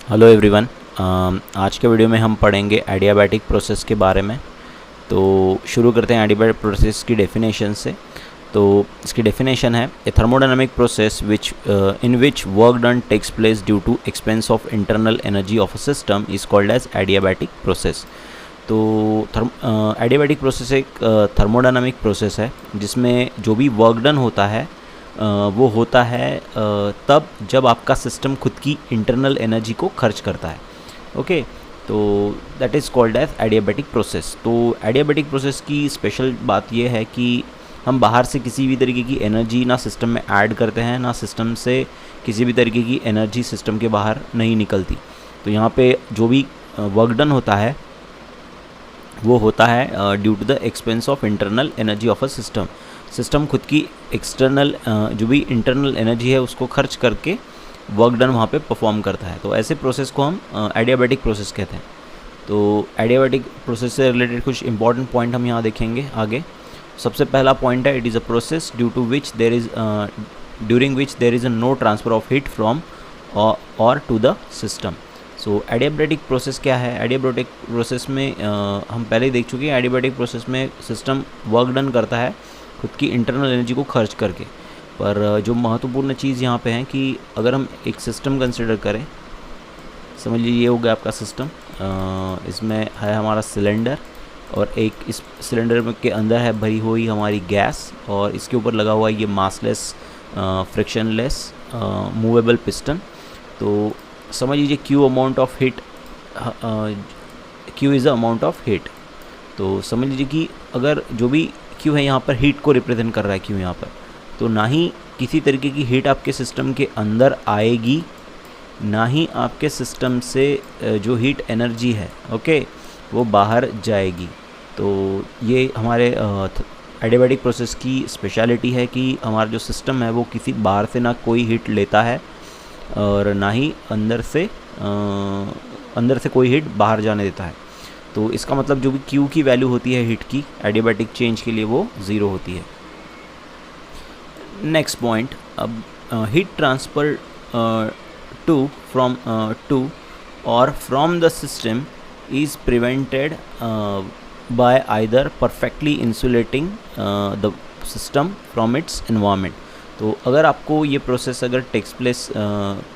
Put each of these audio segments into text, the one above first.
Hello everyone. आज के video में हम पढ़ेंगे एडियाबैटिक प्रोसेस के बारे में। तो शुरू करते हैं एडियाबैटिक प्रोसेस की डेफिनेशन से। तो इसकी डेफिनेशन है a thermodynamic process in which work done takes place due to expense of internal energy of a system is called as adiabatic process. तो एडियाबैटिक प्रोसेस एक थर्मोडायनामिक प्रोसेस है जिसमें जो भी वर्क डन होता है वो होता है तब जब आपका सिस्टम खुद की इंटरनल एनर्जी को खर्च करता है। ओके, तो that is called as adiabatic process. तो एडियाबैटिक प्रोसेस की स्पेशल बात यह है कि हम बाहर से किसी भी तरीके की एनर्जी ना सिस्टम में ऐड करते हैं, ना सिस्टम से किसी भी तरीके की एनर्जी सिस्टम के बाहर नहीं निकलती। तो यहाँ पे जो भी वर्क डन होता है वो होता है due to the expense of internal energy of a system. System खुद की एक्सटर्नल जो भी इंटरनल एनर्जी है उसको खर्च करके वर्क डन वहाँ पे परफॉर्म करता है। तो ऐसे प्रोसेस को हम एडियाबैटिक प्रोसेस कहते हैं। तो एडियाबैटिक प्रोसेस से रिलेटेड कुछ इंपॉर्टेंट पॉइंट हम यहाँ देखेंगे आगे। सबसे पहला पॉइंट है, it is a process during which there is a no transfer of heat from और to the system. So adiabatic process क्या है? एडियाबैटिक प्रोसेस में हम पहले ही देख चुके हैं, एडियाबैटिक प्रोसेस में सिस्टम वर्क डन करता है खुद की इंटरनल एनर्जी को खर्च करके। पर जो महत्वपूर्ण चीज़ यहाँ पे है कि अगर हम एक सिस्टम कंसिडर करें, समझ लीजिए ये हो गया आपका सिस्टम। इसमें है हमारा सिलेंडर और एक इस सिलेंडर में के अंदर है भरी हुई हमारी गैस और इसके ऊपर लगा हुआ ये मासलेस फ्रिक्शनलेस मूवेबल पिस्टन। तो समझ लीजिए Q amount of heat, Q is a amount of heat. तो समझ लीजिए कि अगर जो भी Q है यहाँ पर हीट को रिप्रेजेंट कर रहा है Q यहाँ पर, तो ना ही किसी तरीके की हीट आपके सिस्टम के अंदर आएगी, ना ही आपके सिस्टम से जो हीट एनर्जी है ओके वो बाहर जाएगी। तो ये हमारे एडियाबैटिक प्रोसेस की स्पेशलिटी है कि हमारा जो सिस्टम है वो किसी बाहर से ना कोई हीट लेता है और ना ही अंदर से कोई हीट बाहर जाने देता है। तो इसका मतलब जो भी Q की वैल्यू होती है हीट की एडियाबैटिक चेंज के लिए वो 0 होती है। नेक्स्ट पॉइंट, अब हीट ट्रांसफ़र टू और from the system is prevented by either perfectly insulating the system from its environment. तो अगर आपको ये प्रोसेस अगर टेक्स प्लेस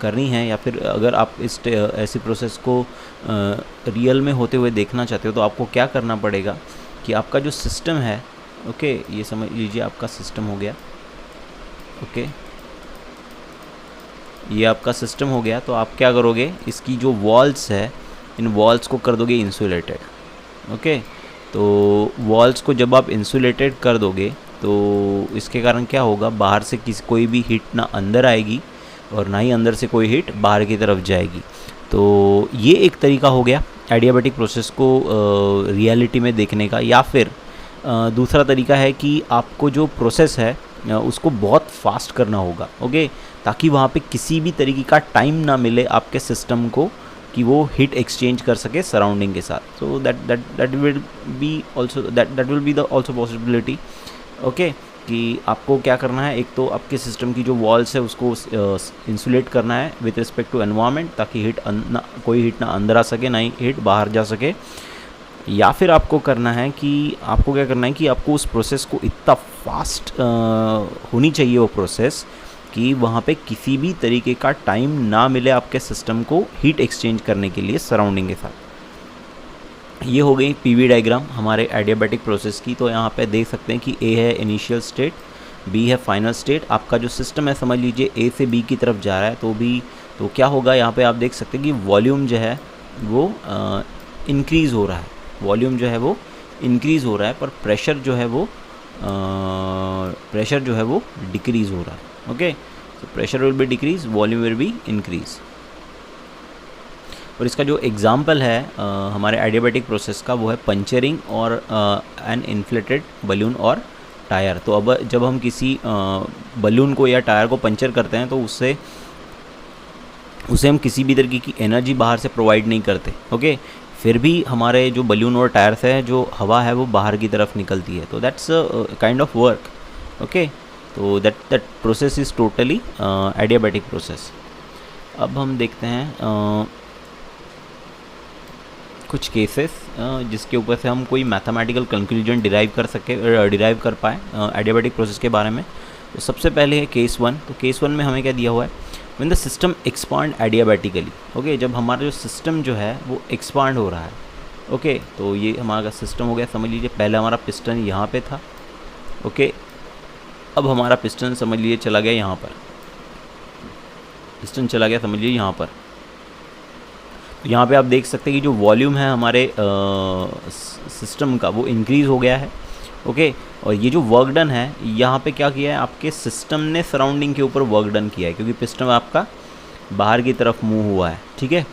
करनी है या फिर अगर आप ऐसी प्रोसेस को रियल में होते हुए देखना चाहते हो तो आपको क्या करना पड़ेगा कि आपका जो सिस्टम है ओके, ये समझ लीजिए आपका सिस्टम हो गया ओके, ये आपका सिस्टम हो गया। तो आप क्या करोगे, इसकी जो वॉल्स है इन वॉल्स को कर दोगे इंसुलेटेड ओके। तो वॉल्स को जब आप इंसुलेटेड कर दोगे तो इसके कारण क्या होगा, बाहर से कोई भी हीट ना अंदर आएगी और ना ही अंदर से कोई हीट बाहर की तरफ जाएगी। तो ये एक तरीका हो गया एडियाबैटिक प्रोसेस को रियलिटी में देखने का। या फिर दूसरा तरीका है कि आपको जो प्रोसेस है उसको बहुत फास्ट करना होगा ओके, ताकि वहाँ पे किसी भी तरीके का टाइम ना मिले आपके सिस्टम को कि वो हीट एक्सचेंज कर सके सराउंडिंग के साथ। So that will be the also possibility okay कि आपको क्या करना है, एक तो आपके सिस्टम की जो वॉल्स है उसको इंसुलेट करना है विथ रिस्पेक्ट टू एनवायरनमेंट, ताकि कोई हीट ना अंदर आ सके ना ही हीट बाहर जा सके। या फिर आपको करना है कि आपको क्या करना है कि आपको उस प्रोसेस को इतना फास्ट होनी चाहिए वो प्रोसेस कि वहाँ पे किसी भी तरीके का टाइम ना मिले आपके सिस्टम को हीट एक्सचेंज करने के लिए सराउंडिंग के साथ। ये हो गई पीवी डायग्राम हमारे एडियाबैटिक प्रोसेस की। तो यहाँ पे देख सकते हैं कि ए है इनिशियल स्टेट, बी है फाइनल स्टेट। आपका जो सिस्टम है समझ लीजिए ए से बी की तरफ जा रहा है, तो क्या होगा, यहाँ पे आप देख सकते हैं कि वॉल्यूम जो है वो इंक्रीज़ हो रहा है, वॉल्यूम जो है वो इंक्रीज़ हो रहा है, पर प्रेशर जो है वो डिक्रीज़ हो रहा है ओके। तो pressure will be decrease, volume will be increase. और इसका जो एग्ज़ाम्पल है हमारे एडियाबैटिक प्रोसेस का वो है पंचरिंग और एन इन्फ्लेटेड बलून और टायर। तो अब जब हम किसी बलून को या टायर को पंचर करते हैं तो उसे हम किसी भी तरीके की एनर्जी बाहर से प्रोवाइड नहीं करते ओके, फिर भी हमारे जो बलून और टायर से जो हवा है वो बाहर की तरफ निकलती है। तो that's kind of work okay. तो that process is totally adiabatic process. अब हम देखते हैं कुछ केसेस जिसके ऊपर से हम कोई मैथमेटिकल कंक्लूजन डिराइव कर पाए एडियाबैटिक प्रोसेस के बारे में। तो सबसे पहले है केस 1। तो केस 1 में हमें क्या दिया हुआ है, when the system expand adiabatically. Okay, जब हमारा जो सिस्टम जो है वो एक्सपांड हो रहा है। ओके, तो ये हमारा सिस्टम हो गया। समझ लीजिए पहले हमारा पिस्टन यहाँ पे था। ओके, अब हमारा पिस्टन समझ लीजिए चला गया यहाँ पर, पिस्टन चला गया समझ लीजिए यहाँ पर। तो यहाँ पे आप देख सकते हैं कि जो वॉल्यूम है हमारे सिस्टम का वो इंक्रीज़ हो गया है। ओके, और ये जो वर्क डन है यहाँ पे क्या किया है, आपके सिस्टम ने सराउंडिंग के ऊपर वर्क डन किया है, क्योंकि पिस्टन आपका बाहर की तरफ मूव हुआ है। ठीक है,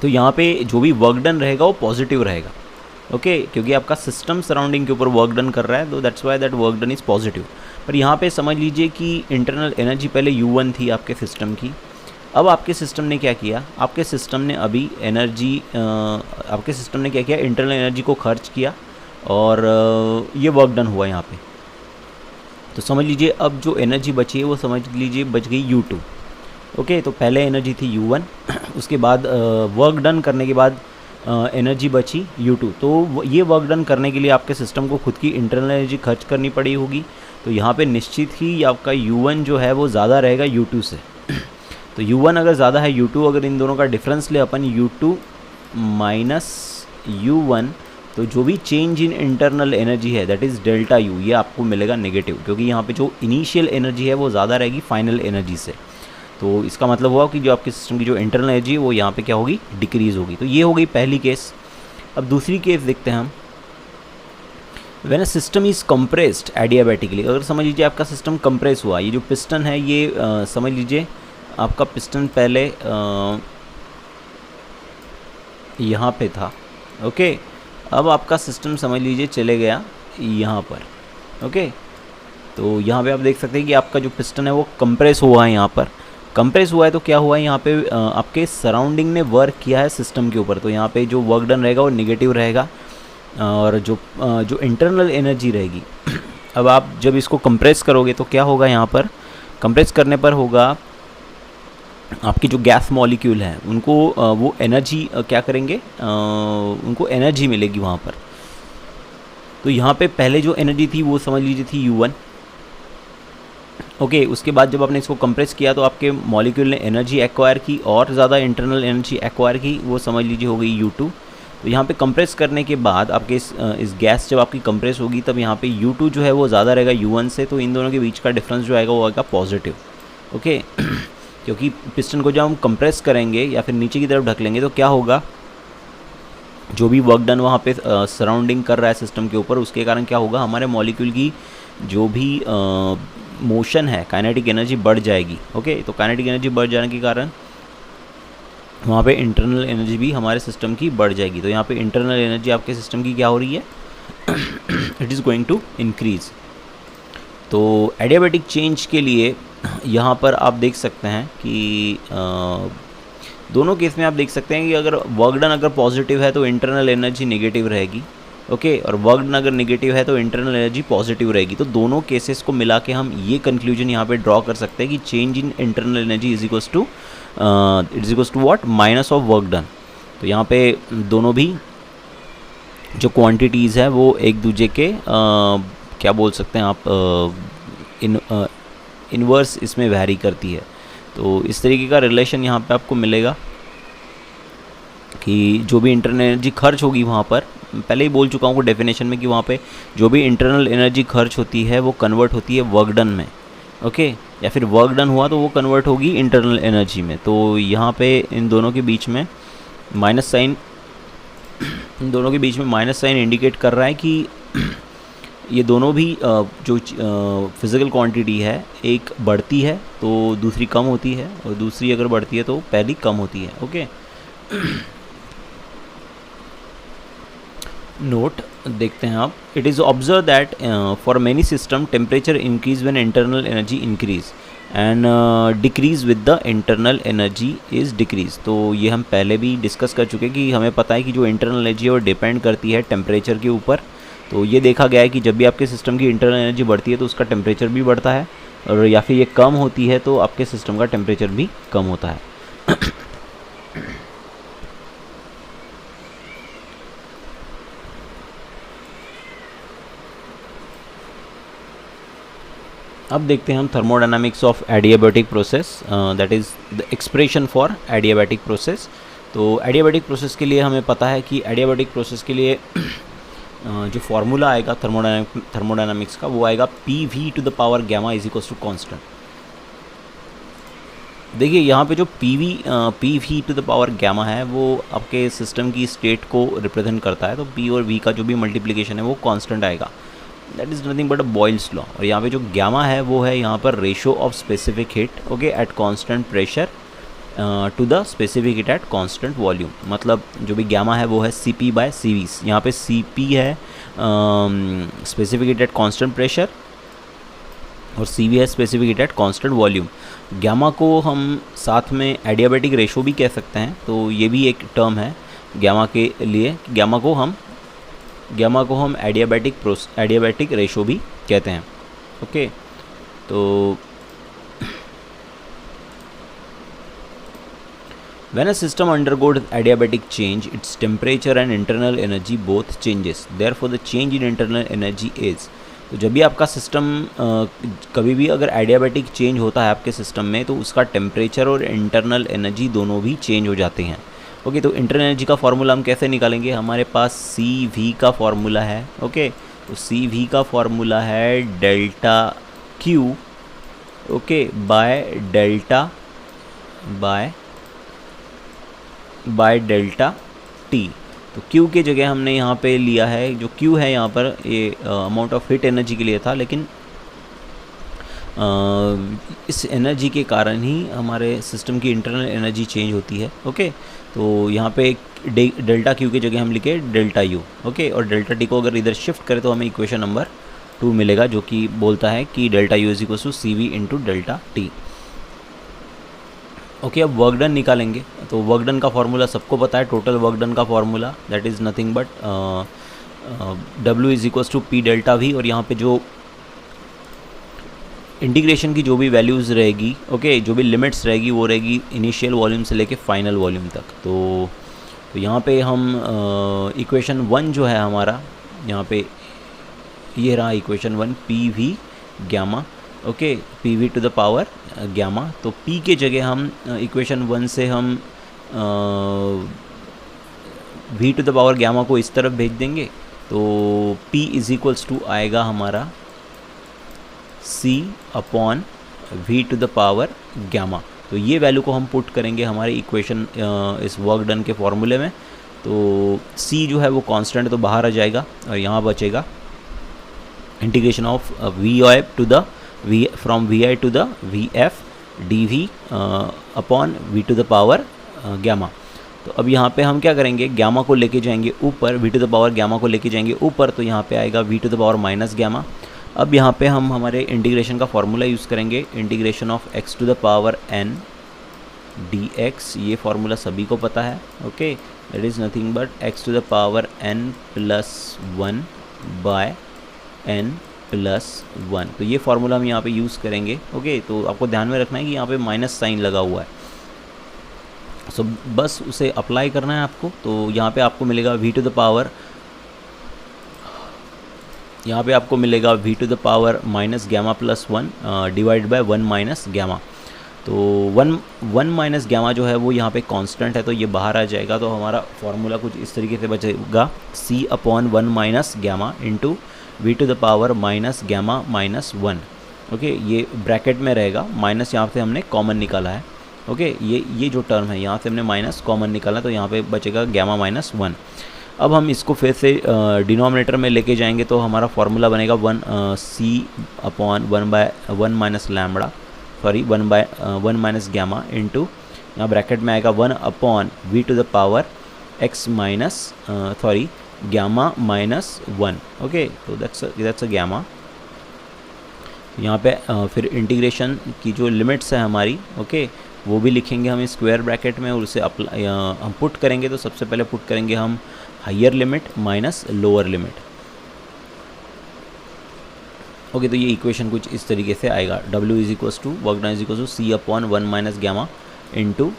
तो यहाँ पे जो भी वर्क डन रहेगा वो पॉजिटिव रहेगा। ओके, क्योंकि आपका सिस्टम सराउंडिंग के ऊपर वर्क डन कर रहा है, तो that's why that work done is positive. पर यहाँ पे समझ लीजिए कि इंटरनल एनर्जी पहले U1 थी आपके सिस्टम की। अब आपके सिस्टम ने क्या किया, आपके सिस्टम ने अभी एनर्जी आपके सिस्टम ने क्या किया, इंटरनल एनर्जी को खर्च किया और ये वर्क डन हुआ यहाँ पे। तो समझ लीजिए अब जो एनर्जी बची है वो समझ लीजिए बच गई U2। ओके, तो पहले एनर्जी थी U1, उसके बाद वर्क डन करने के बाद एनर्जी बची U2। तो ये वर्क डन करने के लिए आपके सिस्टम को खुद की इंटरनल एनर्जी खर्च करनी पड़ी होगी। तो यहाँ पे निश्चित ही आपका U1 जो है वो ज़्यादा रहेगा U2 से। तो U1 अगर ज़्यादा है U2, अगर इन दोनों का डिफरेंस ले अपन U2 माइनस U1, तो जो भी चेंज इन इंटरनल एनर्जी है दैट इज़ डेल्टा U, ये आपको मिलेगा नेगेटिव, क्योंकि यहाँ पे जो इनिशियल एनर्जी है वो ज़्यादा रहेगी फाइनल एनर्जी से। तो इसका मतलब हुआ कि जो आपके सिस्टम की जो इंटरनल एनर्जी है वो यहाँ पे क्या होगी, डिक्रीज़ होगी। तो ये हो गई पहली केस। अब दूसरी केस देखते हैं हम। When a system is compressed adiabatically, अगर समझ लीजिए आपका सिस्टम कंप्रेस हुआ, ये जो पिस्टन है ये समझ लीजिए आपका पिस्टन पहले यहाँ पे था। ओके, अब आपका सिस्टम समझ लीजिए चले गया यहाँ पर। ओके, तो यहाँ पे आप देख सकते हैं कि आपका जो पिस्टन है वो कंप्रेस हुआ है। यहाँ पर कंप्रेस हुआ है तो क्या हुआ है, यहाँ पे आपके सराउंडिंग ने वर्क किया है सिस्टम के ऊपर, तो यहाँ पे जो वर्क डन रहेगा वो नेगेटिव रहेगा। और जो इंटरनल एनर्जी रहेगी, अब आप जब इसको कंप्रेस करोगे तो क्या होगा, यहाँ पर कंप्रेस करने पर होगा आपकी जो गैस मॉलिक्यूल हैं उनको वो एनर्जी क्या करेंगे, उनको एनर्जी मिलेगी वहाँ पर। तो यहाँ पे पहले जो एनर्जी थी वो समझ लीजिए थी U1। ओके, उसके बाद जब आपने इसको कंप्रेस किया तो आपके मॉलिक्यूल ने एनर्जी एक्वायर की और ज़्यादा इंटरनल एनर्जी एक्वायर की, वो समझ लीजिए हो गई U2। तो यहाँ पे कंप्रेस करने के बाद आपके इस गैस जब आपकी कंप्रेस होगी तब यहाँ पे U2 जो है वो ज़्यादा रहेगा U1 से, तो इन दोनों के बीच का डिफरेंस जो आएगा वो आएगा पॉजिटिव। ओके, क्योंकि पिस्टन को जब हम कंप्रेस करेंगे या फिर नीचे की तरफ ढकेलेंगे तो क्या होगा, जो भी वर्क डन वहाँ पे सराउंडिंग कर रहा है सिस्टम के ऊपर, उसके कारण क्या होगा, हमारे मॉलिक्यूल की जो भी मोशन है काइनेटिक एनर्जी बढ़ जाएगी। ओके, तो काइनेटिक एनर्जी बढ़ जाने के कारण वहाँ पे इंटरनल एनर्जी भी हमारे सिस्टम की बढ़ जाएगी। तो यहाँ पे इंटरनल एनर्जी आपके सिस्टम की क्या हो रही है, it is going to increase. तो एडियाबैटिक चेंज के लिए यहाँ पर आप देख सकते हैं कि दोनों केस में आप देख सकते हैं कि अगर वर्क डन अगर पॉजिटिव है तो इंटरनल एनर्जी नेगेटिव रहेगी। ओके, और वर्क डन अगर नेगेटिव है तो इंटरनल एनर्जी पॉजिटिव रहेगी। तो दोनों केसेस को मिला के हम ये कंक्लूजन यहाँ पे ड्रॉ कर सकते हैं कि change in internal energy is equals to what, minus of work done. तो यहाँ पे दोनों भी जो क्वांटिटीज़ है वो एक दूसरे के क्या बोल सकते हैं आप, इन्वर्स इसमें वैरी करती है। तो इस तरीके का रिलेशन यहाँ पे आपको मिलेगा कि जो भी इंटरनल एनर्जी खर्च होगी वहाँ पर, पहले ही बोल चुका हूँ डेफिनेशन में कि वहाँ पे जो भी इंटरनल एनर्जी खर्च होती है वो कन्वर्ट होती है वर्क डन में। ओके, या फिर वर्क डन हुआ तो वो कन्वर्ट होगी इंटरनल एनर्जी में। तो यहाँ पे इन दोनों के बीच में माइनस साइन इंडिकेट कर रहा है कि ये दोनों भी जो फिज़िकल क्वांटिटी है, एक बढ़ती है तो दूसरी कम होती है, और दूसरी अगर बढ़ती है तो पहली कम होती है। ओके, नोट देखते हैं आप। It is observe that for many system temperature increase when internal energy increase and decrease with the internal energy is decrease. तो ये हम पहले भी डिस्कस कर चुके हैं कि हमें पता है कि जो इंटरनल एनर्जी है वो डिपेंड करती है टेम्परेचर के ऊपर। तो ये देखा गया है कि जब भी आपके सिस्टम की इंटरनल एनर्जी बढ़ती है तो उसका टेम्परेचर भी बढ़ता है, और या फिर ये कम होती है तो आपके सिस्टम का टेम्परेचर भी कम होता है। अब देखते हैं हम thermodynamics of adiabatic process, that is the expression for adiabatic process. तो एडियाबैटिक प्रोसेस के लिए हमें पता है कि एडियाबैटिक प्रोसेस के लिए जो फार्मूला आएगा थर्मोडायनामिक्स का, वो आएगा PV⁴ gamma is equals to constant. देखिए यहाँ पे जो PV⁴ गैमा है वो आपके सिस्टम की स्टेट को रिप्रेजेंट करता है। तो P और V का जो भी मल्टीप्लिकेशन है वो कांस्टेंट आएगा, that is nothing but a Boyle's law. और यहाँ पे जो गैमा है वो है यहाँ पर ratio of specific heat, okay, at constant pressure to the specific heat at constant volume. मतलब जो भी गैमा है वो है CP/CV। यहाँ पे CP है specific heat at constant pressure और CV है specific heat at constant volume. Gamma को हम साथ में एडियाबैटिक रेशो भी कह सकते हैं, तो ये भी एक टर्म है गैमा के लिए। गैमा को हम एडियाबैटिक रेशो भी कहते हैं, ओके। तो when a system undergoes adiabatic change, its temperature and internal energy both changes, therefore the change in internal energy is। तो जब भी आपका सिस्टम कभी भी अगर एडियाबैटिक चेंज होता है आपके सिस्टम में, तो उसका टेम्परेचर और इंटरनल एनर्जी दोनों भी चेंज हो जाते हैं, ओके। तो इंटरनल एनर्जी का फार्मूला हम कैसे निकालेंगे? हमारे पास CV का फार्मूला है, ओके। तो CV का फार्मूला है delta Q, okay, by delta T। तो Q के जगह हमने यहाँ पे लिया है, जो Q है यहाँ पर ये अमाउंट ऑफ हीट एनर्जी के लिए था, लेकिन इस एनर्जी के कारण ही हमारे सिस्टम की इंटरनल एनर्जी चेंज होती है, ओके। तो यहाँ पे डेल्टा Q की जगह हम लिखे डेल्टा U, ओके। और डेल्टा T को अगर इधर शिफ्ट करें तो हमें इक्वेशन नंबर 2 मिलेगा, जो कि बोलता है कि delta U is equal to CV into delta T, okay. अब वर्क डन निकालेंगे। तो वर्क डन का फार्मूला सबको पता है, टोटल वर्क डन का formula, that is nothing but W is equals to P delta V। और यहाँ पे जो इंटीग्रेशन की जो भी वैल्यूज़ रहेगी, ओके, जो भी लिमिट्स रहेगी वो रहेगी इनिशियल वॉल्यूम से लेके फाइनल वॉल्यूम तक। तो यहाँ पे हम इक्वेशन 1 जो है हमारा, यहाँ पे ये रहा equation 1, PV gamma, okay, PV⁴ gamma. तो P के जगह हम इक्वेशन 1 से हम V⁴ गैमा को इस तरफ भेज देंगे। तो P इज इक्वल्स टू आएगा हमारा C/V⁴ गैमा। तो ये वैल्यू को हम पुट करेंगे हमारे इक्वेशन इस वर्क डन के फॉर्मूले में। तो C जो है वो कांस्टेंट तो बाहर आ जाएगा और यहाँ बचेगा integration of from VI to the VF dV upon V⁴ gamma. तो अब यहाँ पे हम क्या करेंगे, गैमा को लेके जाएंगे ऊपर, V⁴ गैमा को लेके जाएंगे ऊपर, तो यहाँ पे आएगा V⁻⁻ गैमा। अब यहाँ पे हम हमारे इंटीग्रेशन का फॉर्मूला यूज़ करेंगे, इंटीग्रेशन ऑफ x⁴n dx। ये फार्मूला सभी को पता है, okay, that is nothing but x⁴n + 1 by n + 1। तो ये फार्मूला हम यहाँ पे यूज़ करेंगे, ओके। तो आपको ध्यान में रखना है कि यहाँ पे माइनस साइन लगा हुआ है, सो बस उसे अप्लाई करना है आपको। तो यहाँ पे आपको मिलेगा V⁴, यहाँ पे आपको मिलेगा V⁻⁻ gamma + 1 divide by 1 - gamma. तो 1 - गैमा जो है वो यहाँ पे कांस्टेंट है, तो ये बाहर आ जाएगा। तो हमारा फार्मूला कुछ इस तरीके से बचेगा, C/1 - gamma into V⁻⁻ gamma -1, okay. ये ब्रैकेट में रहेगा, माइनस यहाँ से हमने कॉमन निकाला है, ओके। ये जो टर्म है यहाँ से हमने माइनस कॉमन निकाला, तो यहाँ पे बचेगा गैमा -1। अब हम इसको फिर से डिनोमिनेटर में लेके जाएंगे, तो हमारा फार्मूला बनेगा 1 गैमा इंटू, यहाँ ब्रैकेट में आएगा 1/V⁴x गैमा -1, ओके। तो दैट्स अ गैमा। यहाँ पे फिर इंटीग्रेशन की जो लिमिट्स है हमारी, ओके, वो भी लिखेंगे हम स्क्वायर ब्रैकेट में, और उसे हम पुट करेंगे। तो सबसे पहले पुट करेंगे हम higher limit minus lower limit, okay. तो ये इक्वेशन कुछ इस तरीके से आएगा, W is equals to work done is equals to C/1 - gamma into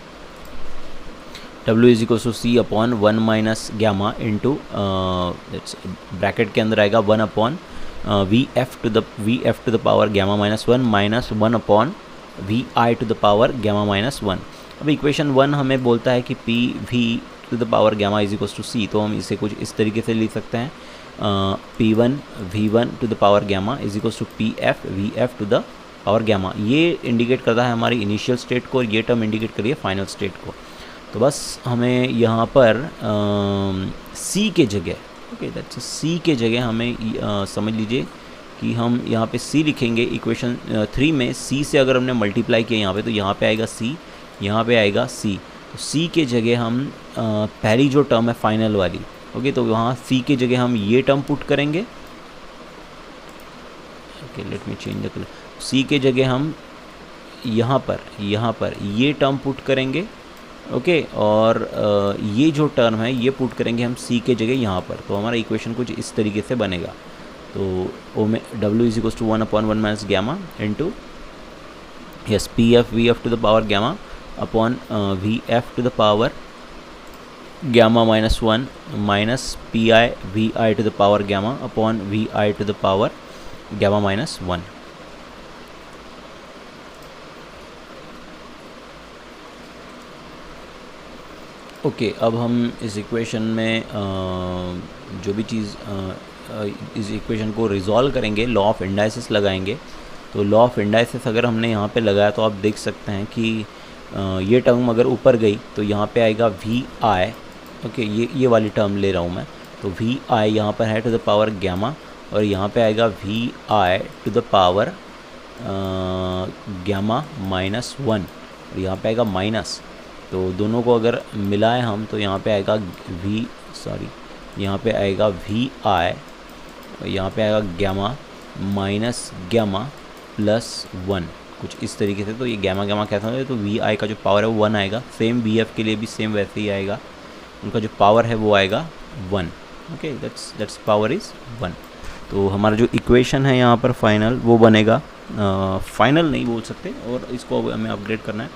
W is equals to C/1 - gamma into bracket के अंदर आएगा 1 V F to the power gamma minus one minus one upon V I to the power gamma minus one. अब equation 1 हमें बोलता है कि P V to the power gamma is equals to C, तो हम इसे कुछ इस तरीके से लिख सकते हैं P1 V1 to the power gamma is equals to P F V F to the power gamma. ये इंडिकेट करता है हमारी इनिशियल स्टेट को और ये टर्म इंडिकेट करिए फाइनल स्टेट को। तो बस हमें यहाँ पर C के जगह, ओके दैट्स C के जगह हमें समझ लीजिए कि हम यहाँ पे C लिखेंगे। इक्वेशन 3 में C से अगर हमने मल्टीप्लाई किया यहाँ पे, तो यहाँ पे आएगा C, यहाँ पे आएगा C। तो C के जगह हम पहली जो टर्म है फाइनल वाली, ओके, तो वहाँ C के जगह हम ये टर्म पुट करेंगे। Okay let me change the colour. C के जगह हम यहाँ पर ये टर्म पुट करेंगे, ओके, और ये जो टर्म है ये पुट करेंगे हम C के जगह यहाँ पर। तो हमारा इक्वेशन कुछ इस तरीके से बनेगा। तो ओ में W is equals to 1 upon 1 minus gamma into yes P F V F to the power gamma upon V F to the power gamma minus one minus P I V I to the power gamma upon V I to the power gamma minus one. Okay, अब हम इस equation में जो भी चीज़ इस equation को resolve करेंगे, law of indices लगाएंगे। तो लॉ ऑफ इंडाइसिस अगर हमने यहाँ पे लगाया तो आप देख सकते हैं कि ये टर्म अगर ऊपर गई तो यहाँ पे आएगा वी आई, ओके, ये वाली टर्म ले रहा हूँ मैं। तो वी आई यहाँ पर है टू द पावर गैमा और यहाँ पे आएगा V I to the power gamma minus one और यहाँ पे आएगा माइनस। तो दोनों को अगर मिलाएं हम तो यहाँ पे आएगा यहाँ पे आएगा वी आई, यहाँ पे आएगा gamma minus gamma plus one, कुछ इस तरीके से। तो ये गैमा गैमा कैसा है, तो वी आई का जो पावर है वो 1 आएगा। सेम वी एफ के लिए भी सेम वैसे ही आएगा, उनका जो पावर है वो आएगा 1, ओके, दैट्स पावर इज़ 1। तो हमारा जो इक्वेशन है यहाँ पर फाइनल वो बनेगा, फाइनल नहीं बोल सकते और इसको हमें अपग्रेड करना है।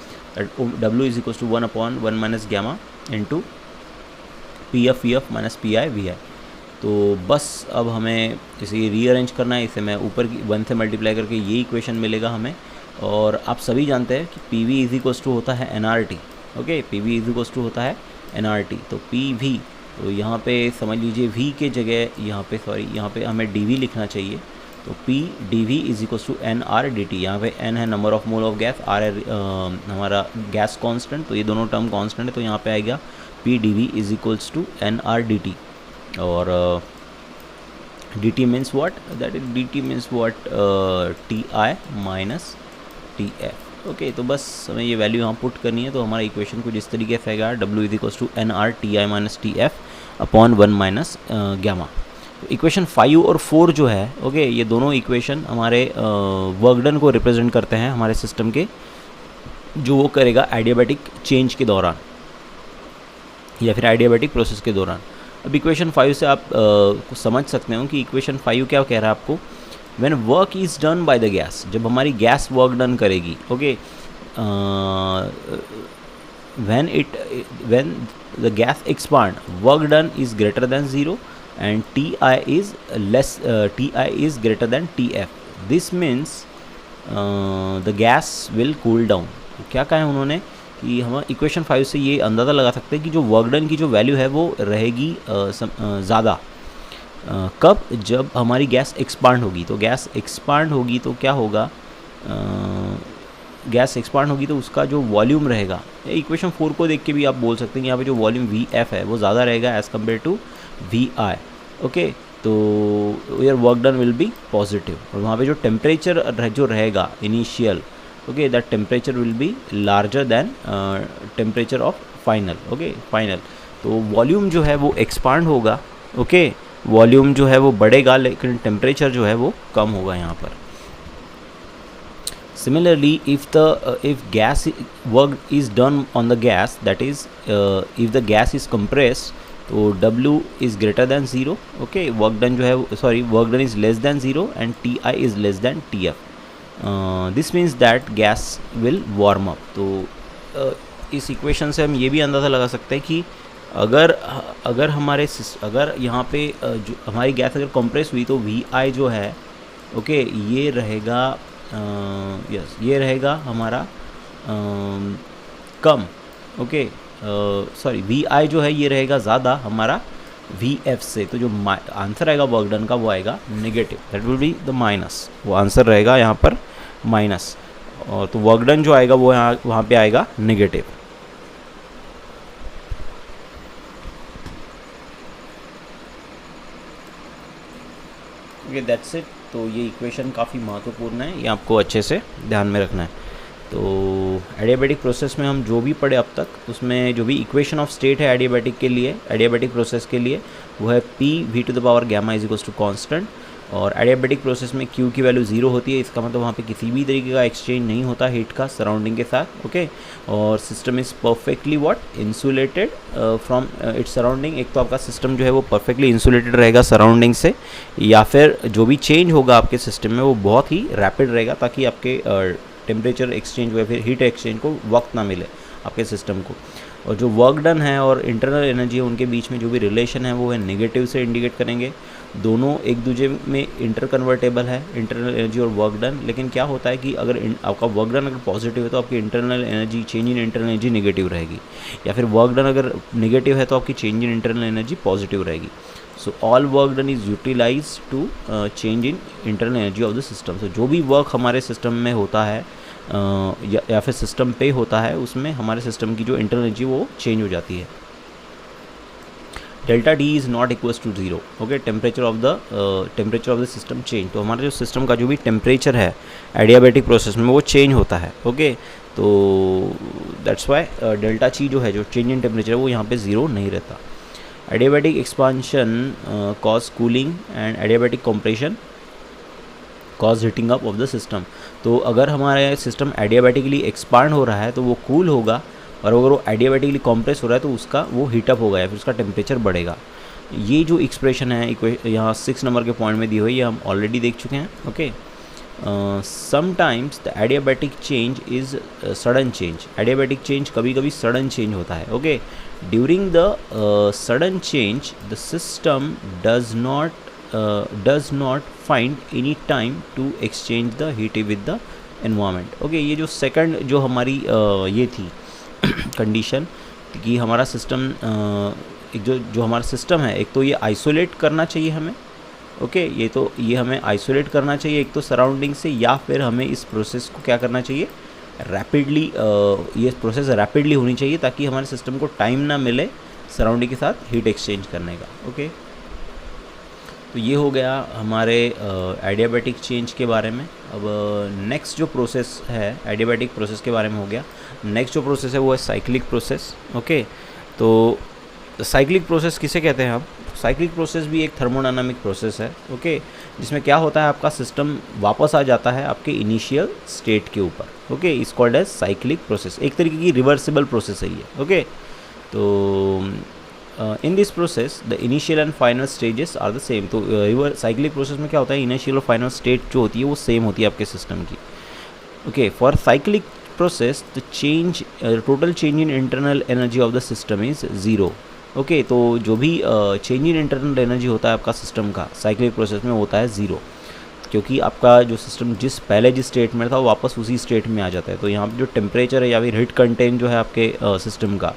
W is equals to 1 upon 1 minus gamma into P F V F minus P I V I. तो बस अब हमें इसे रीअरेंज करना है। इसे मैं ऊपर की 1 से मल्टीप्लाई करके ये इक्वेशन मिलेगा हमें। और आप सभी जानते हैं कि P V is equals to होता है NRT, okay, P V is equals to होता है NRT। तो पी वी, तो यहाँ पे समझ लीजिए V के जगह यहाँ पे हमें DV लिखना चाहिए। तो P DV is equals to NRDT। यहाँ पे N है number of mole of gas, R है हमारा गैस कांस्टेंट, तो ये दोनों टर्म कांस्टेंट है। तो यहाँ पे आएगा P DV is equals to NRDT। और DT means what, that is DT means what, TI minus TF, okay. तो बस हमें ये वैल्यू यहाँ पुट करनी है। तो हमारा इक्वेशन कुछ इस तरीके से आएगा, W is equals to NRTI minus TF upon 1 minus gamma. तो इक्वेशन 5 और 4 जो है, ओके, ये दोनों इक्वेशन हमारे वर्क डन को रिप्रेजेंट करते हैं हमारे सिस्टम के, जो वो करेगा एडियाबैटिक चेंज के दौरान या फिर एडियाबैटिक प्रोसेस के दौरान। अब इक्वेशन 5 से आप समझ सकते हो कि इक्वेशन 5 क्या कह रहा है आपको, when work is done by the gas, जब हमारी गैस वर्क डन करेगी, okay, when the gas expand work done is greater than 0 and TI is greater than TF. This means the gas will cool down. क्या कहा है उन्होंने कि हम equation 5 से ये अंदाज़ा लगा सकते हैं कि जो वर्क डन की जो वैल्यू है वो रहेगी ज़्यादा कब, जब हमारी गैस एक्सपांड होगी। तो गैस एक्सपांड होगी तो क्या होगा, गैस एक्सपांड होगी तो उसका जो वॉल्यूम रहेगा, इक्वेशन 4 को देख के भी आप बोल सकते हैं कि यहाँ पे जो वॉल्यूम VF है वो ज़्यादा रहेगा as compare to VI, okay. तो your work done will be positive और वहाँ पे जो टेम्परेचर जो रहेगा initial, okay, that temperature will be larger than temperature of final, okay, final. तो वॉल्यूम जो है वो एक्सपांड होगा, ओके, वॉल्यूम जो है वो बढ़ेगा लेकिन टेम्परेचर जो है वो कम होगा यहाँ पर। Similarly, if gas work is done on the gas, that is if the gas is compressed, तो W is greater than 0, okay, work done जो है work done is less than 0 and TI is less than TF. This means that gas will warm up. तो इस equation से हम ये भी अंदाज़ा लगा सकते हैं कि अगर अगर अगर यहाँ पे जो हमारी गैस अगर कंप्रेस हुई तो वी आई जो है, ओके, ये रहेगा, यस, ये रहेगा हमारा कम, ओके, सॉरी, वी आई जो है ये रहेगा ज़्यादा हमारा वी एफ से। तो जो आंसर आएगा वर्क डन का वो आएगा negative, that will be the minus, वो आंसर रहेगा यहाँ पर माइनस। और तो वर्क डन जो आएगा वो यहाँ वहाँ पे आएगा नेगेटिव। Okay, that's it. तो ये इक्वेशन काफ़ी महत्वपूर्ण है, ये आपको अच्छे से ध्यान में रखना है। तो एडियाबैटिक प्रोसेस में हम जो भी पढ़े अब तक, उसमें जो भी इक्वेशन ऑफ स्टेट है एडियाबैटिक के लिए, एडियाबैटिक प्रोसेस के लिए, वो है P V to the power gamma is equals to constant. और एडियाबैटिक प्रोसेस में क्यू की वैल्यू 0 होती है, इसका मतलब वहाँ पे किसी भी तरीके का एक्सचेंज नहीं होता हीट का सराउंडिंग के साथ, ओके। और system is perfectly what insulated from its surrounding. एक तो आपका सिस्टम जो है वो परफेक्टली इंसुलेटेड रहेगा सराउंडिंग से, या फिर जो भी चेंज होगा आपके सिस्टम में वो बहुत ही रैपिड रहेगा, ताकि आपके टेम्परेचर एक्सचेंज या फिर हीट एक्सचेंज को वक्त ना मिले आपके सिस्टम को। और जो वर्क डन है और इंटरनल एनर्जी है उनके बीच में जो भी रिलेशन है वो है नेगेटिव से इंडिकेट करेंगे। दोनों एक दूसरे में इंटर कन्वर्टेबल है, इंटरनल एनर्जी और वर्क डन। लेकिन क्या होता है कि अगर आपका वर्क डन अगर पॉजिटिव है तो आपकी internal energy, change in internal energy negative रहेगी, या फिर वर्क डन अगर नेगेटिव है तो आपकी change in internal energy positive रहेगी। So all work done is utilize to change in internal energy of the system. So जो भी वर्क हमारे सिस्टम में होता है या फिर सिस्टम पे होता है, उसमें हमारे सिस्टम की जो इंटरनल एनर्जी वो चेंज हो जाती है। Delta D is not equals to 0, okay. Temperature of the system change, तो हमारे जो सिस्टम का जो भी टेम्परेचर है एडियाबैटिक प्रोसेस में वो चेंज होता है, ओके। तो दैट्स वाई डेल्टा ची जो है, जो चेंज इन टेम्परेचर है, वो यहाँ पे 0 नहीं रहता। Adiabatic expansion cause cooling and adiabatic compression cause heating up of the system. तो अगर हमारे सिस्टम एडियाबैटिकली एक्सपांड हो रहा है तो वो कूल होगा, और अगर वो एडियाबैटिकली कॉम्प्रेस हो रहा है तो उसका वो हीटअप होगा या फिर उसका टेम्परेचर बढ़ेगा। ये जो एक्सप्रेशन है यहाँ 6 नंबर के पॉइंट में दी हुई है, हम ऑलरेडी देख चुके हैं, okay. Sometimes the adiabatic change is sudden change. Adiabatic change कभी कभी सडन चेंज होता है, okay. During the sudden change the system does not find any time to exchange the heat with the environment, okay. ये जो second जो हमारी ये थी कंडीशन कि हमारा सिस्टम एक जो हमारा सिस्टम है, एक तो ये आइसोलेट करना चाहिए हमें, ओके। ये हमें आइसोलेट करना चाहिए एक तो सराउंडिंग से, या फिर हमें इस प्रोसेस को क्या करना चाहिए, रैपिडली, ये प्रोसेस रैपिडली होनी चाहिए ताकि हमारे सिस्टम को टाइम ना मिले सराउंडिंग के साथ हीट एक्सचेंज करने का, ओके। तो ये हो गया हमारे एडियाबैटिक चेंज के बारे में। अब नेक्स्ट जो प्रोसेस है एडियाबैटिक प्रोसेस के बारे में हो गया। नेक्स्ट जो प्रोसेस है वो है साइक्लिक प्रोसेस, ओके। तो साइक्लिक प्रोसेस किसे कहते हैं हम? साइक्लिक प्रोसेस भी एक थर्मोडायनामिक प्रोसेस है, ओके, जिसमें क्या होता है, आपका सिस्टम वापस आ जाता है आपके इनिशियल स्टेट के ऊपर, ओके। इस कॉल्ड एज साइक्लिक प्रोसेस, एक तरीके की रिवर्सिबल प्रोसेस है ये, ओके। तो in this process the initial and final stages are the same. तो साइक्लिक प्रोसेस में क्या होता है, इनिशियल और फाइनल स्टेट जो होती है वो सेम होती है आपके सिस्टम की, okay. For cyclic process the change total change in internal energy of the system is 0, okay. तो जो भी चेंज इन इंटरनल एनर्जी होता है आपका सिस्टम का साइक्लिक प्रोसेस में होता है 0, क्योंकि आपका जो सिस्टम जिस स्टेट में था वो वापस उसी स्टेट में आ जाता है। तो यहाँ पे जो टेम्परेचर है या फिर हीट कंटेंट जो है आपके सिस्टम का,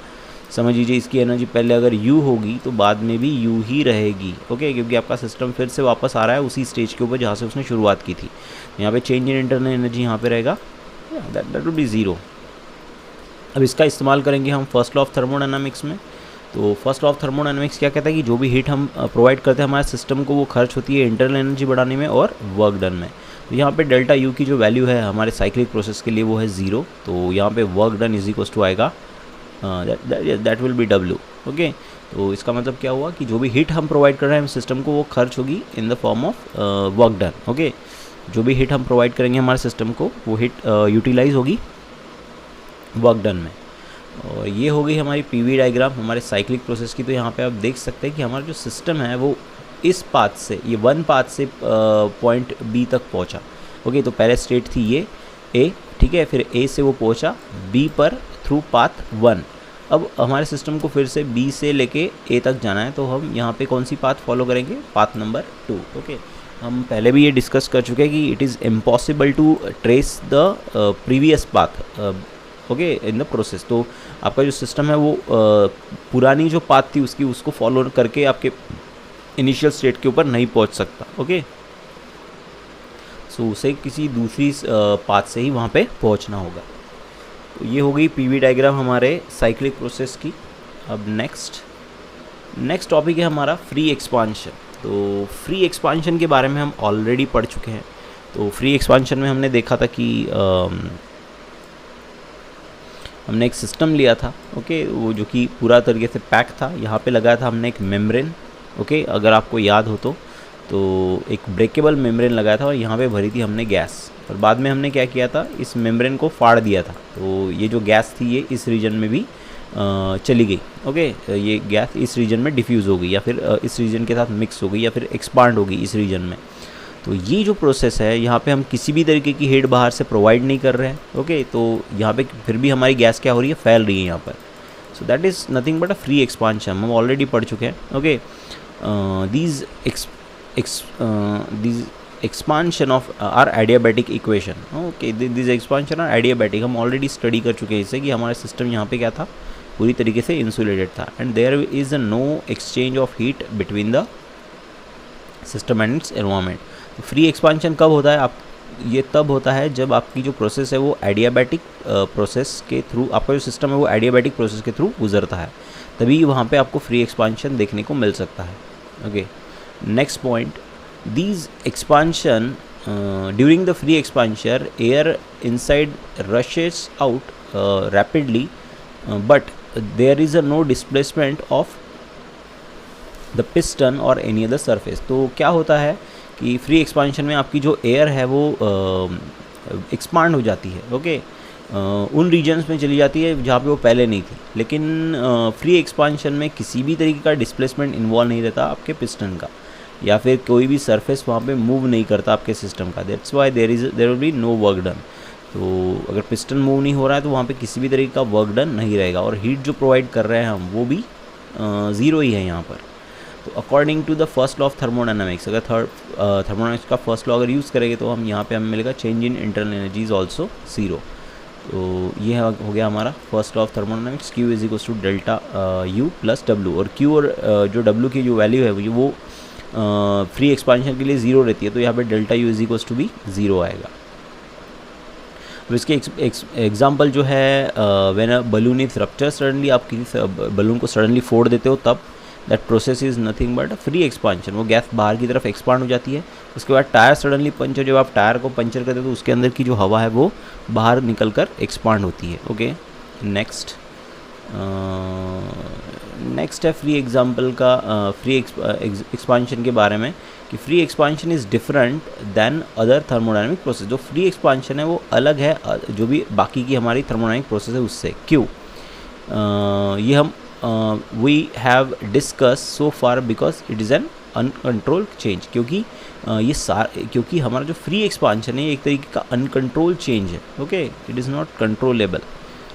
समझ लीजिए इसकी एनर्जी पहले अगर U होगी तो बाद में भी U ही रहेगी, ओके, क्योंकि आपका सिस्टम फिर से वापस आ रहा है उसी स्टेज के ऊपर जहाँ से उसने शुरुआत की थी। यहाँ पे चेंज इन इंटरनल एनर्जी यहाँ पे रहेगा, दैट विल बी 0। अब इसका इस्तेमाल करेंगे हम फर्स्ट लॉ ऑफ थर्मोडायनामिक्स में। तो फर्स्ट लॉ ऑफ थर्मोडायनामिक्स क्या कहता है कि जो भी हीट हम प्रोवाइड करते हैं हमारे सिस्टम को, वो खर्च होती है इंटरनल एनर्जी बढ़ाने में और वर्क डन में। तो यहाँ पे डेल्टा U की जो वैल्यू है हमारे साइक्लिक प्रोसेस के लिए वो है 0। तो यहाँ पे work done is equals to आएगा that will be W, okay. तो इसका मतलब क्या हुआ कि जो भी हीट हम प्रोवाइड कर रहे हैं सिस्टम को वो खर्च होगी in the form of work done, okay. जो भी हीट हम प्रोवाइड करेंगे हमारे सिस्टम को वो हीट यूटिलाइज होगी वर्क डन में। और ये हो गई हमारी PV डायग्राम हमारे साइक्लिक प्रोसेस की। तो यहाँ पे आप देख सकते हैं कि हमारा जो सिस्टम है वो इस पाथ से, ये वन पाथ से पॉइंट B तक पहुँचा, ओके। तो पहले स्टेट थी ये A, ठीक है, फिर A से वो पहुँचा B पर थ्रू पाथ 1, अब हमारे सिस्टम को फिर से बी से लेके ए तक जाना है, तो हम यहाँ पे कौन सी पाथ फॉलो करेंगे, पाथ नंबर 2। ओके, हम पहले भी ये डिस्कस कर चुके हैं कि it is impossible to trace the previous path okay in the process. तो आपका जो सिस्टम है वो पुरानी जो पाथ थी उसको फॉलो करके आपके इनिशियल स्टेट के ऊपर नहीं पहुंच सकता। ओके, सो उसे किसी दूसरी पाथ से ही वहाँ पे पहुँचना होगा। तो ये हो गई पीवी डायग्राम हमारे साइक्लिक प्रोसेस की। अब नेक्स्ट टॉपिक है हमारा फ्री एक्सपांशन। तो फ्री एक्सपांशन के बारे में हम ऑलरेडी पढ़ चुके हैं। तो फ्री एक्सपांशन में हमने देखा था कि हमने एक सिस्टम लिया था, ओके, वो जो कि पूरा तरीके से पैक था। यहाँ पे लगाया था हमने एक मेम्ब्रेन, ओके, अगर आपको याद हो तो एक ब्रेकेबल मेम्ब्रेन लगाया था और यहाँ पे भरी थी हमने गैस। और बाद में हमने क्या किया था, इस मेम्ब्रेन को फाड़ दिया था। तो ये जो गैस थी ये इस रीजन में भी चली गई। ओके, ये गैस इस रीजन में डिफ्यूज़ हो गई या फिर इस रीजन के साथ मिक्स हो गई या फिर एक्सपांड हो गई इस रीजन में। तो ये जो प्रोसेस है यहाँ पे हम किसी भी तरीके की हीट बाहर से प्रोवाइड नहीं कर रहे हैं। ओके, तो यहाँ पे फिर भी हमारी गैस क्या हो रही है, फैल रही है यहाँ पर। So that is nothing but a free expansion, हम ऑलरेडी पढ़ चुके हैं। Okay, these expansion of our adiabatic equation. Okay, this expansion are adiabatic, हम ऑलरेडी स्टडी कर चुके हैं इससे कि हमारा सिस्टम यहाँ पे क्या था, पूरी तरीके से इंसुलेटेड था and there is no exchange of heat between the system and its environment. तो फ्री एक्सपांशन कब होता है, ये तब होता है जब आपकी जो प्रोसेस है वो एडियाबैटिक प्रोसेस के थ्रू, आपका जो सिस्टम है वो एडियाबैटिक प्रोसेस के थ्रू गुजरता है, तभी वहाँ पे आपको फ्री एक्सपांशन देखने को मिल सकता है। Okay, next point, these expansion during the free expansion air inside rushes out rapidly but there is a no displacement of the piston or any other surface। तो क्या होता है कि फ्री एक्सपांशन में आपकी जो एयर है वो एक्सपांड हो जाती है। ओके, उन रीजन्स में चली जाती है जहाँ पे वो पहले नहीं थी, लेकिन फ्री एक्सपांशन में किसी भी तरीके का डिस्प्लेसमेंट इन्वॉल्व नहीं रहता आपके पिस्टन का, या फिर कोई भी सरफेस वहाँ पे मूव नहीं करता आपके सिस्टम का। That's why there will be no work done. तो अगर पिस्टन मूव नहीं हो रहा है तो वहाँ पे किसी भी तरीके का वर्क डन नहीं रहेगा और हीट जो प्रोवाइड कर रहे हैं हम वो भी ज़ीरो ही है यहाँ पर। तो according to the first law of thermodynamics, अगर थर्मोडायनामिक्स का फर्स्ट लॉ अगर यूज़ करेंगे तो हम यहाँ पे हमें मिलेगा change in internal energy is also zero. तो ये हो गया हमारा first law of thermodynamics, Q is equals to delta U plus W। और Q और जो W की जो वैल्यू है वो फ्री एक्सपांशन के लिए ज़ीरो रहती है, तो यहाँ पे delta U is equals to भी ज़ीरो आएगा। तो इसके एग्जांपल जो है when a balloon is rupture suddenly, आप किसी बलून को सडनली फोड़ देते हो तब that process is nothing but free expansion, वो गैस बाहर की तरफ एक्सपांड हो जाती है। उसके बाद टायर सडनली पंचर, जब आप टायर को पंचर करते हो तो उसके अंदर की जो हवा है वो बाहर निकल कर एक्सपांड होती है। ओके, नेक्स्ट है फ्री एग्जांपल का फ्री एक्सपांशन के बारे में कि free expansion is different than other thermodynamic process. जो फ्री एक्सपांशन है वो अलग है जो भी बाकी की हमारी थर्मोडायनामिक प्रोसेस है उससे। क्यों? ये हम we have discuss so far because it is an uncontrolled change, क्योंकि हमारा जो फ्री एक्सपांशन है एक तरीके का अनकंट्रोल्ड चेंज है। Okay, it is not controllable.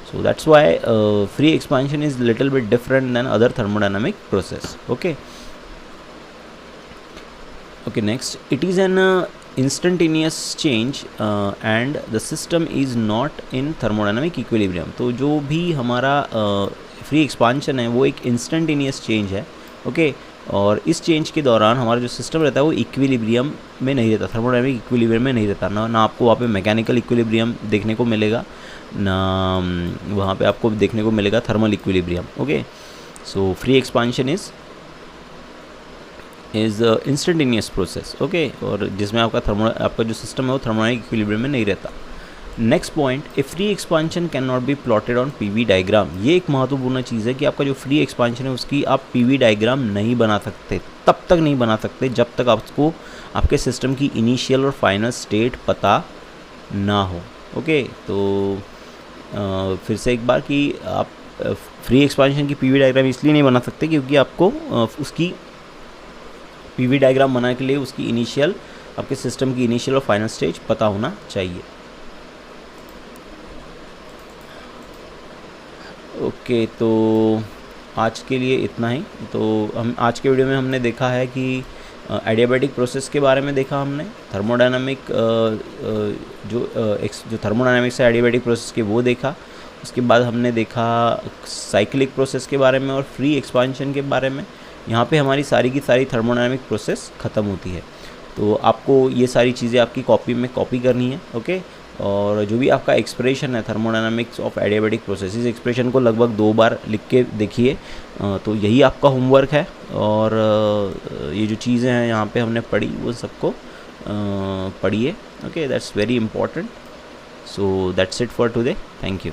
So that's why free expansion is little bit different than other thermodynamic process. Okay, next, it is an instantaneous change and the system is not in thermodynamic equilibrium। तो जो भी हमारा free expansion है वो एक instantaneous change है। Okay, और इस चेंज के दौरान हमारा जो सिस्टम रहता है वो इक्विलिब्रियम में नहीं रहता, थर्मोडायनामिक इक्विलिब्रियम में नहीं रहता। ना आपको वहाँ पे मैकेनिकल इक्विलिब्रियम देखने को मिलेगा, ना वहाँ पे आपको देखने को मिलेगा thermal equilibrium. Okay, so free expansion is instantaneous process. Okay, और जिसमें आपका जो सिस्टम है वो थर्मोडायनामिक इक्विलिब्रियम में नहीं रहता। Next point, A free expansion can not be plotted on PV diagram. ये एक महत्वपूर्ण चीज़ है कि आपका जो फ्री एक्सपांशन है उसकी आप पीवी डायग्राम नहीं बना सकते, तब तक नहीं बना सकते जब तक आपको आपके सिस्टम की इनिशियल और फाइनल स्टेट पता ना हो। ओके, तो फिर से एक बार कि आप फ्री एक्सपांशन की पीवी डायग्राम इसलिए नहीं बना सकते क्योंकि आपको उसकी पीवी डायग्राम बनाने के लिए उसकी इनिशियल, आपके सिस्टम की इनिशियल और फाइनल स्टेज पता होना चाहिए। ओके, तो आज के लिए इतना ही। तो हम आज के वीडियो में हमने देखा है कि एडियाबैटिक प्रोसेस के बारे में देखा हमने, थर्मोडायनामिक जो थर्मोडायनामिक्स है एडियाबैटिक प्रोसेस के वो देखा। उसके बाद हमने देखा साइक्लिक प्रोसेस के बारे में और फ्री एक्सपांशन के बारे में। यहाँ पे हमारी सारी की सारी थर्मोडायनामिक प्रोसेस ख़त्म होती है। तो आपको ये सारी चीज़ें आपकी कॉपी में कॉपी करनी है, ओके। और जो भी आपका एक्सप्रेशन है थर्मोडायनामिक्स ऑफ एडियाबैटिक प्रोसेस, इस एक्सप्रेशन को लगभग 2 बार लिख के देखिए। तो यही आपका होमवर्क है। और ये जो चीज़ें हैं यहाँ पे हमने पढ़ी वो सबको पढ़िए, okay. That's very important. So that's it for today. Thank you.